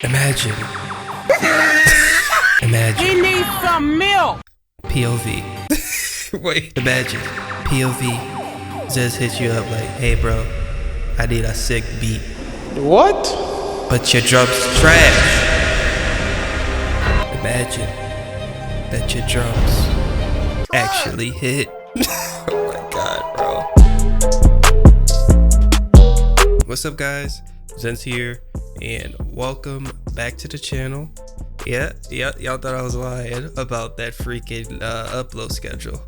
Imagine. Imagine. He needs some milk. POV. Wait. Imagine. POV. Just hits you up like, hey bro, I need a sick beat. What? But your drum's trash. Imagine that your drums actually hit. Oh my god, bro. What's up, guys? Zens here, and welcome back to the channel. Yeah, y'all thought I was lying about that freaking upload schedule.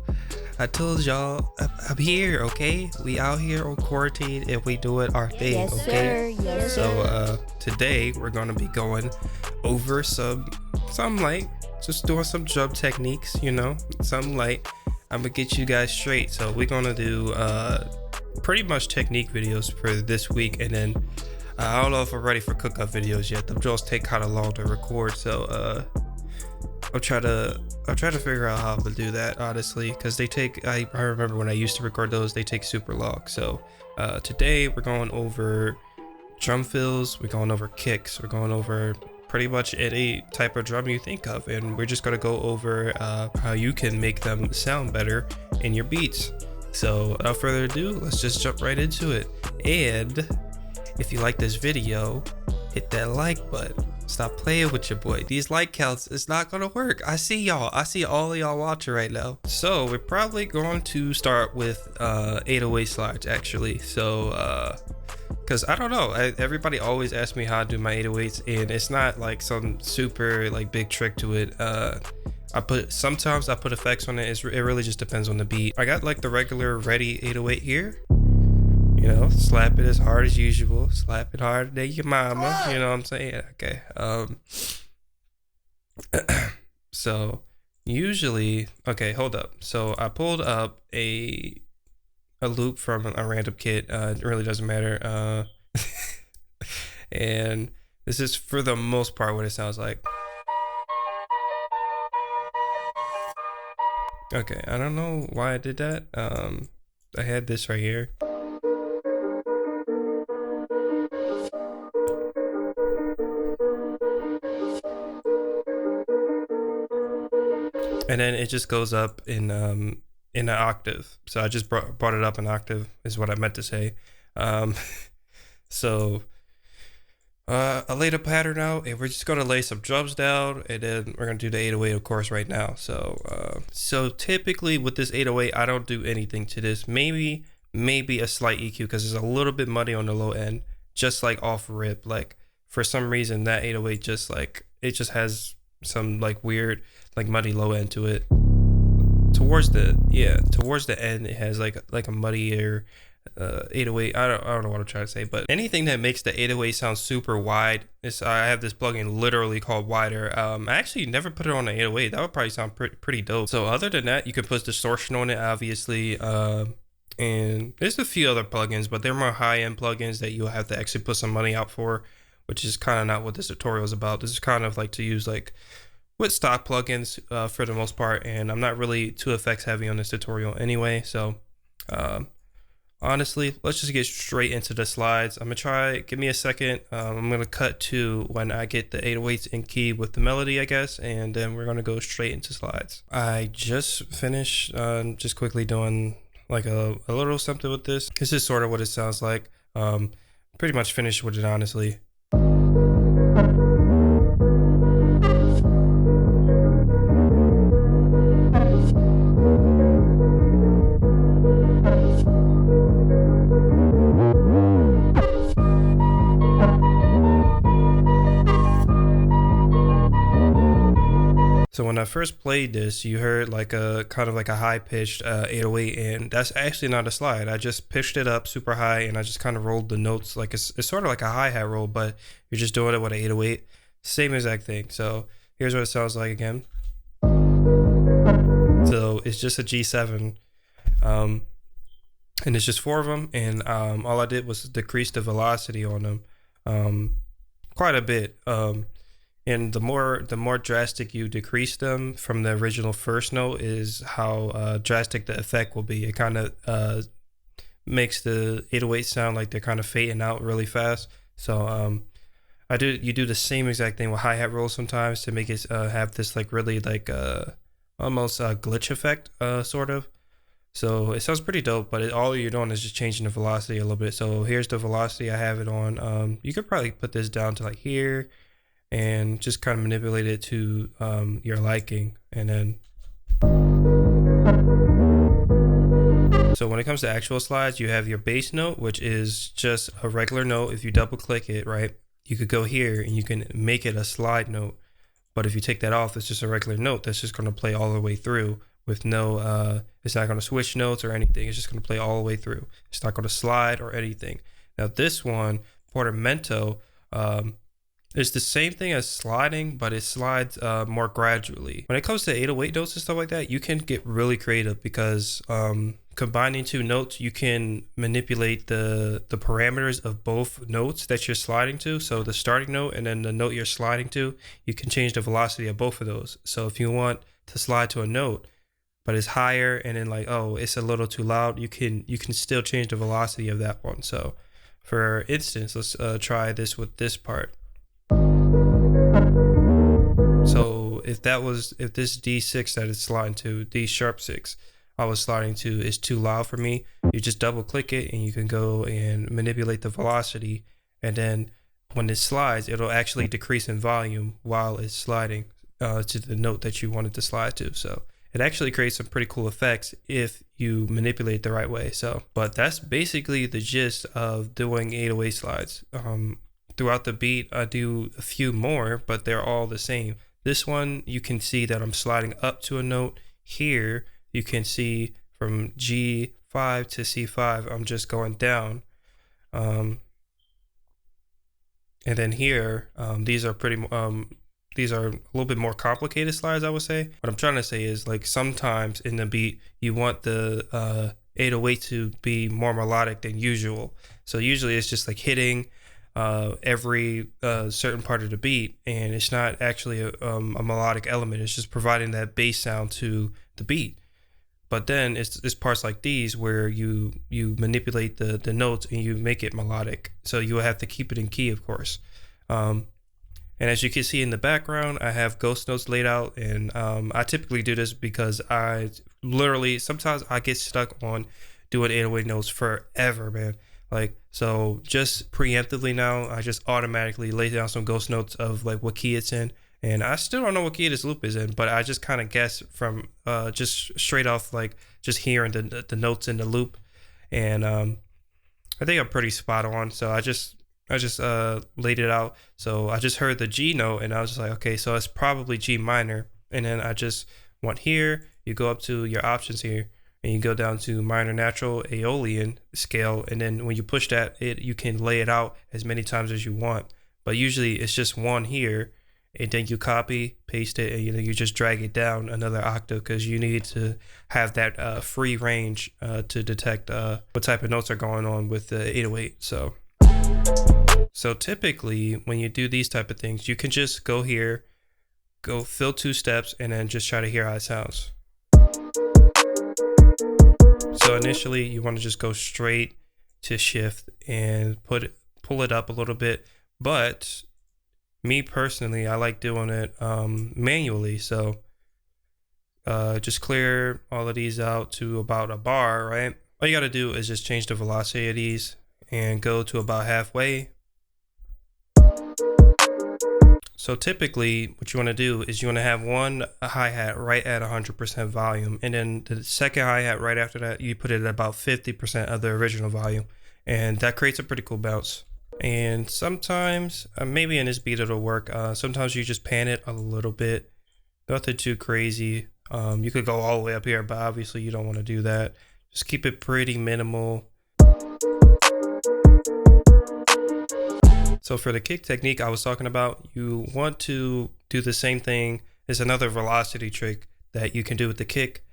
I told y'all I'm here, okay? We out here on quarantine and we doing our thing, Yes, okay? sir. Yes, So today we're gonna be going over some light, just doing some drum techniques, you know, some light. I'm gonna get you guys straight. So we're gonna do pretty much technique videos for this week, and then I don't know if I'm ready for cook up videos yet. The drills take kind of long to record, so I'll try to figure out how to do that, honestly, because they take, I remember when I used to record those, they take super long. So today we're going over drum fills, we're going over kicks, we're going over pretty much any type of drum you think of, and we're just going to go over how you can make them sound better in your beats. So without further ado, let's just jump right into it. And if you like this video, hit that like button. Stop playing with your boy. These like counts, it's not gonna work. I see y'all. I see all of y'all watching right now. So we're probably going to start with 808 slides, actually. So because I don't know, everybody always asks me how I do my 808s, and it's not like some super like big trick to it. Sometimes I put effects on it. It really just depends on the beat. I got like the regular ready 808 here. You know, slap it as hard as usual. Slap it harder than your mama. You know what I'm saying? Okay. So usually, okay, hold up. So I pulled up a loop from a random kit. It really doesn't matter. And this is for the most part what it sounds like. Okay, I don't know why I did that. I had this right here. And then it just goes up in an octave. So I just brought it up an octave is what I meant to say. So I laid a pattern out, and we're just gonna lay some drums down, and then we're gonna do the 808, of course, right now. So typically with this 808, I don't do anything to this. Maybe a slight EQ because it's a little bit muddy on the low end, just like off rip. Like for some reason that 808 just like it just has some like weird like muddy low end to it. Towards the end it has like a muddier 808. I don't know what I'm trying to say, but anything that makes the 808 sound super wide is, I have this plugin literally called Wider. I actually never put it on the 808. That would probably sound pretty dope. So other than that, you can put distortion on it, obviously, and there's a few other plugins, but they're more high-end plugins that you'll have to actually put some money out for, which is kind of not what this tutorial is about. This is kind of like to use like with stock plugins for the most part, and I'm not really too effects heavy on this tutorial anyway. So honestly, let's just get straight into the slides. I'm gonna try, give me a second. I'm gonna cut to when I get the 808s in key with the melody, I guess, and then we're gonna go straight into slides. I just finished just quickly doing like a little something with this. This is sort of what it sounds like. Pretty much finished with it, honestly. So when I first played this, you heard like a kind of like a high-pitched 808, and that's actually not a slide. I just pitched it up super high, and I just kind of rolled the notes like it's sort of like a hi-hat roll, but you're just doing it with an 808. Same exact thing. So here's what it sounds like again. So it's just a G7, and it's just 4 of them, and all I did was decrease the velocity on them quite a bit. And the more drastic you decrease them from the original first note is how drastic the effect will be. It kind of makes the 808 sound like they're kind of fading out really fast. So You do the same exact thing with hi-hat rolls sometimes to make it have this like really like almost glitch effect sort of. So it sounds pretty dope, but all you're doing is just changing the velocity a little bit. So here's the velocity I have it on. You could probably put this down to like here and just kind of manipulate it to your liking. And then, so when it comes to actual slides, you have your bass note, which is just a regular note. If you double click it, right, you could go here and you can make it a slide note. But if you take that off, it's just a regular note that's just going to play all the way through with no, it's not going to switch notes or anything. It's just going to play all the way through. It's not going to slide or anything. Now this one, Portamento, it's the same thing as sliding, but it slides more gradually. When it comes to 808 notes and stuff like that, you can get really creative because combining two notes, you can manipulate the parameters of both notes that you're sliding to. So the starting note and then the note you're sliding to, you can change the velocity of both of those. So if you want to slide to a note, but it's higher and then like, oh, it's a little too loud, you can still change the velocity of that one. So for instance, let's try this with this part. So if this D6 that it's sliding to, D sharp 6, I was sliding to is too loud for me, you just double click it and you can go and manipulate the velocity. And then when it slides, it'll actually decrease in volume while it's sliding to the note that you wanted to slide to. So it actually creates some pretty cool effects if you manipulate the right way. So, but that's basically the gist of doing 808 slides. Throughout the beat, I do a few more, but they're all the same. This one, you can see that I'm sliding up to a note. Here, you can see from G5 to C5, I'm just going down. And then here, these are these are a little bit more complicated slides, I would say. What I'm trying to say is like sometimes in the beat, you want the 808 to be more melodic than usual. So usually it's just like hitting every certain part of the beat, and it's not actually a melodic element. It's just providing that bass sound to the beat. But then it's parts like these where you manipulate the notes and you make it melodic. So you will have to keep it in key, of course. And as you can see in the background, I have ghost notes laid out, and I typically do this because I literally, sometimes I get stuck on doing 808 notes forever, man. Like, so just preemptively now, I just automatically lay down some ghost notes of like what key it's in. And I still don't know what key this loop is in, but I just kind of guess from just straight off, like just hearing the notes in the loop. And I think I'm pretty spot on. So I just laid it out. So I just heard the G note and I was just like, okay, so it's probably G minor. And then I just went here, you go up to your options here and you go down to minor natural Aeolian scale. And then when you push that, you can lay it out as many times as you want. But usually it's just one here, and then you copy, paste it, and you just drag it down another octave because you need to have that free range to detect what type of notes are going on with the 808. So typically when you do these type of things, you can just go here, go fill 2 steps, and then just try to hear how it sounds. So initially you want to just go straight to shift and pull it up a little bit. But me personally, I like doing it manually. So just clear all of these out to about a bar, right? All you got to do is just change the velocity of these and go to about halfway. So typically what you want to do is you want to have one hi-hat right at 100% volume, and then the second hi-hat right after that, you put it at about 50% of the original volume, and that creates a pretty cool bounce. And sometimes, maybe in this beat it'll work, sometimes you just pan it a little bit, nothing too crazy. You could go all the way up here, but obviously you don't want to do that. Just keep it pretty minimal. So for the kick technique I was talking about, you want to do the same thing. It's another velocity trick that you can do with the kick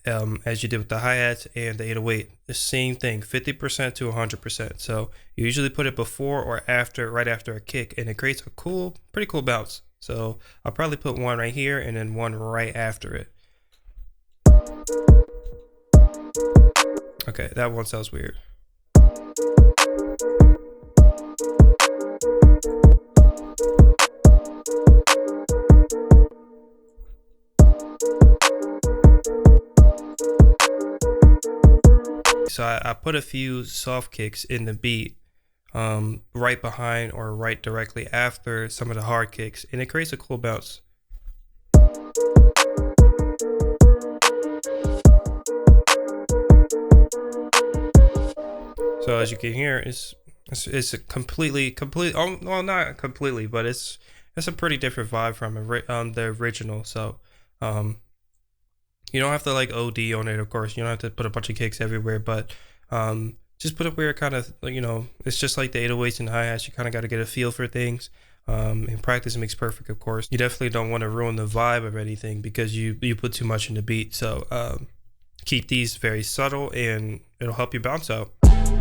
as you did with the hi-hats and the 808. The same thing, 50% to 100%. So you usually put it before or after, right after a kick, and it creates a pretty cool bounce. So I'll probably put one right here and then one right after it. Okay, that one sounds weird. So I put a few soft kicks in the beat right behind or right directly after some of the hard kicks, and it creates a cool bounce. So as you can hear, it's a completely, well, not completely, but it's a pretty different vibe from the original. So you don't have to like OD on it, of course. You don't have to put a bunch of kicks everywhere, but just put it where it kind of, it's just like the 808s and hi-hats. You kind of got to get a feel for things. And practice makes perfect, of course. You definitely don't want to ruin the vibe of anything because you put too much in the beat. So keep these very subtle and it'll help you bounce out.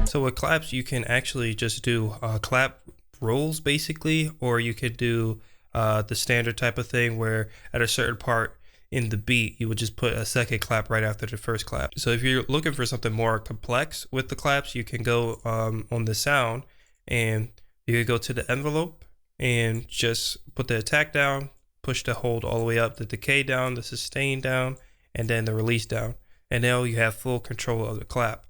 So with claps, you can actually just do clap rolls basically, or you could do the standard type of thing where at a certain part in the beat, you would just put a second clap right after the first clap. So if you're looking for something more complex with the claps, you can go on the sound and you could go to the envelope and just put the attack down, push the hold all the way up, the decay down, the sustain down, and then the release down. And now you have full control of the clap.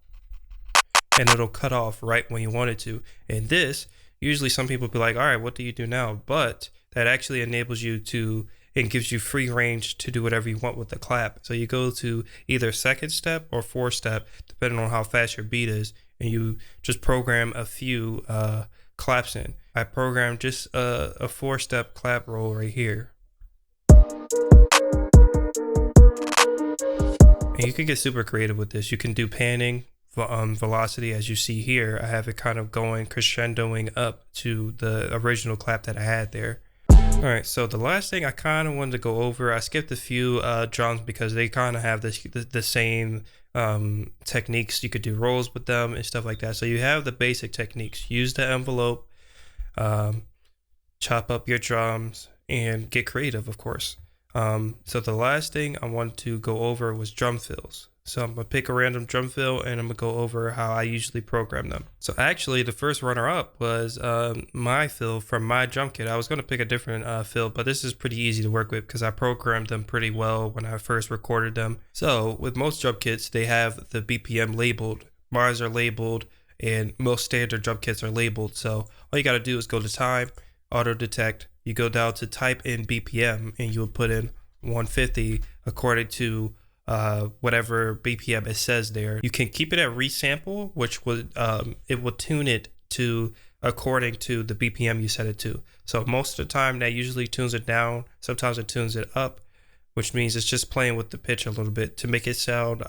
And it'll cut off right when you want it to. And this, usually some people be like, all right, what do you do now? But that actually enables you to, and gives you free range to do whatever you want with the clap. So you go to either second step or fourth step, depending on how fast your beat is, and you just program a few claps in. I programmed just a 4-step clap roll right here. And you can get super creative with this. You can do panning, velocity, as you see here. I have it kind of going crescendoing up to the original clap that I had there. All right, so the last thing I kind of wanted to go over, I skipped a few drums because they kind of have the same techniques. You could do rolls with them and stuff like that. So you have the basic techniques. Use the envelope, chop up your drums, and get creative, of course. So the last thing I wanted to go over was drum fills. So I'm gonna pick a random drum fill and I'm gonna go over how I usually program them. So actually the first runner up was my fill from my drum kit. I was gonna pick a different fill, but this is pretty easy to work with because I programmed them pretty well when I first recorded them. So with most drum kits, they have the BPM labeled. Mine are labeled and most standard drum kits are labeled. So all you gotta do is go to time, auto detect. You go down to type in BPM and you'll put in 150 according to whatever BPM it says there. You can keep it at resample, which would it will tune it to according to the BPM you set it to. So most of the time that usually tunes it down. Sometimes it tunes it up, which means it's just playing with the pitch a little bit to make it sound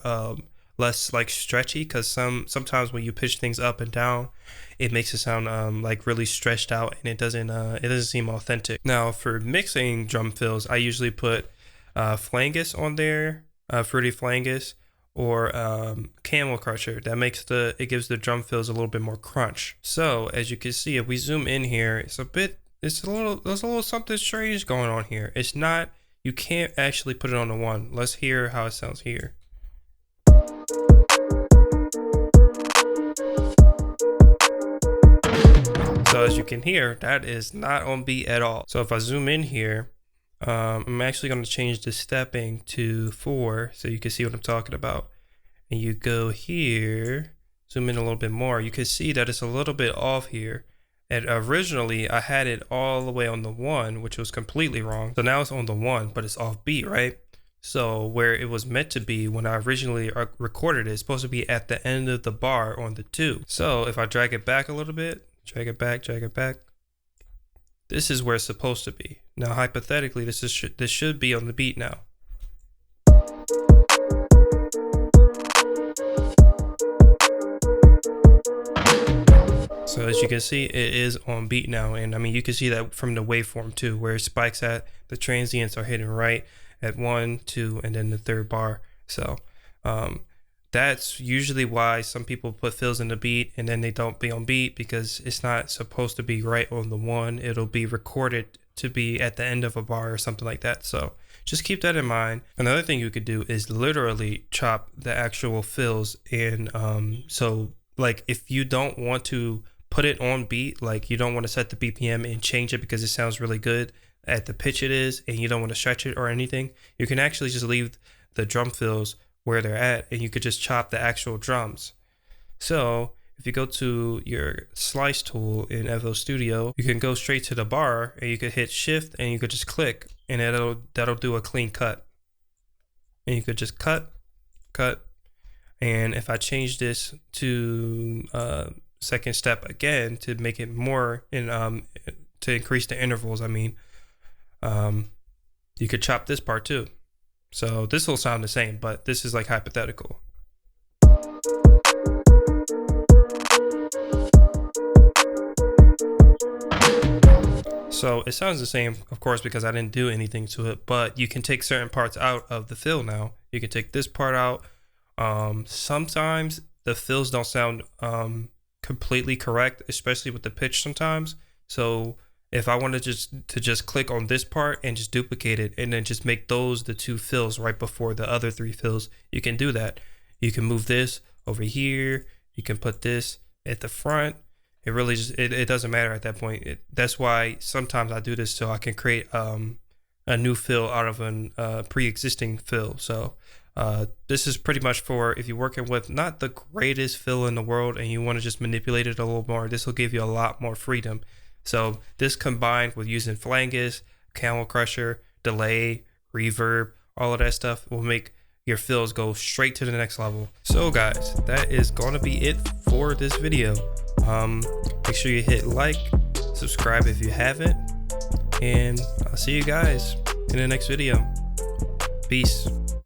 less like stretchy, because sometimes when you pitch things up and down, it makes it sound like really stretched out and it doesn't seem authentic. Now for mixing drum fills, I usually put Flangus on there, Fruity Flangus, or Camel Crusher. It gives the drum fills a little bit more crunch. So as you can see, if we zoom in here, there's a little something strange going on here. It's not, you can't actually put it on the one. Let's hear how it sounds here. So as you can hear, that is not on beat at all. So if I zoom in here, I'm actually going to change the stepping to 4 so you can see what I'm talking about. And you go here, zoom in a little bit more, you can see that it's a little bit off here. And originally I had it all the way on the 1, which was completely wrong. So now it's on the 1, but it's off beat, right? So where it was meant to be when I originally recorded it, it's supposed to be at the end of the bar on the 2. So if I drag it back a little bit, drag it back, this is where it's supposed to be. Now hypothetically, this should be on the beat now. So as you can see, it is on beat now, and I mean you can see that from the waveform too, where it spikes at, the transients are hitting right at 1, 2, and then the 3rd bar. So that's usually why some people put fills in the beat and then they don't be on beat, because it's not supposed to be right on the 1. It'll be recorded to be at the end of a bar or something like that. So just keep that in mind. Another thing you could do is literally chop the actual fills in. So like if you don't want to put it on beat, like you don't want to set the BPM and change it because it sounds really good, at the pitch it is and you don't want to stretch it or anything, you can actually just leave the drum fills where they're at, and you could just chop the actual drums. So if you go to your slice tool in FL Studio, you can go straight to the bar and you could hit shift and you could just click, and that'll do a clean cut. And you could just cut. And if I change this to second step again to make it more to increase the intervals, you could chop this part too. So this will sound the same, but this is like hypothetical. So it sounds the same, of course, because I didn't do anything to it, but you can take certain parts out of the fill now. You can take this part out. Sometimes the fills don't sound completely correct, especially with the pitch sometimes. So if I wanted to just click on this part and just duplicate it and then just make those the two fills right before the other three fills, you can do that. You can move this over here. You can put this at the front. It really just, it doesn't matter at that point. That's why sometimes I do this so I can create a new fill out of a pre-existing fill. So this is pretty much for if you're working with not the greatest fill in the world and you want to just manipulate it a little more. This will give you a lot more freedom. So this combined with using flanges, camel crusher, delay, reverb, all of that stuff will make your fills go straight to the next level. So guys, that is going to be it for this video. Make sure you hit like, subscribe if you haven't, and I'll see you guys in the next video. Peace.